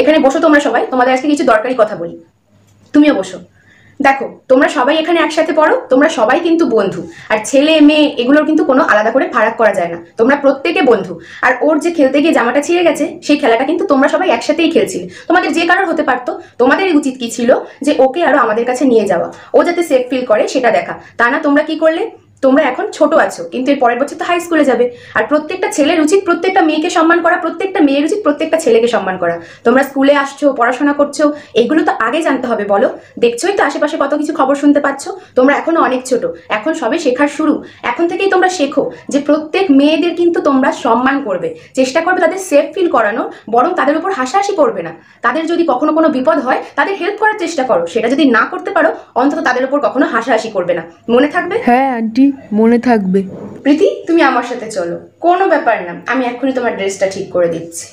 এখানে বসো তোমরা সবাই, তোমাদের আজকে কিছু দরকারি কথা বলি। তুমিও বসো। দেখো, তোমরা সবাই এখানে একসাথে পড়ো, তোমরা সবাই কিন্তু বন্ধু। আর ছেলে মেয়ে এগুলোর কিন্তু কোনো আলাদা করে ফারাক করা যায় না, তোমরা প্রত্যেকে বন্ধু। আর ওর যে খেলতে গিয়ে জামাটা ছিঁড়ে গেছে, সেই খেলাটা কিন্তু তোমরা সবাই একসাথেই খেলছিলে। তোমাদের যে কারোর হতে পারতো, তোমাদের উচিত কি ছিল যে ওকে আরো আমাদের কাছে নিয়ে যাওয়া, ও যাতে সেফ ফিল করে সেটা দেখা। তা না, তোমরা কি করলে? তোমরা এখন ছোট আছো, কিন্তু এর পরের বছর তো হাই স্কুলে যাবে। আর প্রত্যেকটা ছেলের উচিত প্রত্যেকটা মেয়েকে সম্মান করা, প্রত্যেকটা মেয়ের উচিত প্রত্যেকটা ছেলেকে সম্মান করা। তোমরা স্কুলে আসছো, পড়াশোনা করছো, এগুলো তো আগে জানতে হবে। বলো, দেখছোই তো আশেপাশে কত কিছু খবর শুনতে পাচ্ছ। তোমরা এখনো অনেক ছোট, এখন সবে শেখার শুরু। এখন থেকেই তোমরা শেখো যে প্রত্যেক মেয়েদের কিন্তু তোমরা সম্মান করবে, চেষ্টা করবে তাদের সেফ ফিল করানো, বরং তাদের উপর হাসাহাসি করবে না। তাদের যদি কখনো কোনো বিপদ হয়, তাদের হেল্প করার চেষ্টা করো। সেটা যদি না করতে পারো, অন্তত তাদের উপর কখনো হাসাহাসি করবে না। মনে থাকবে? হ্যাঁ আন্টি, মনে থাকবে। প্রীতি, তুমি আমার সাথে চলো, কোনো ব্যাপার না, আমি এক্ষুনি তোমার ড্রেসটা ঠিক করে দিচ্ছি।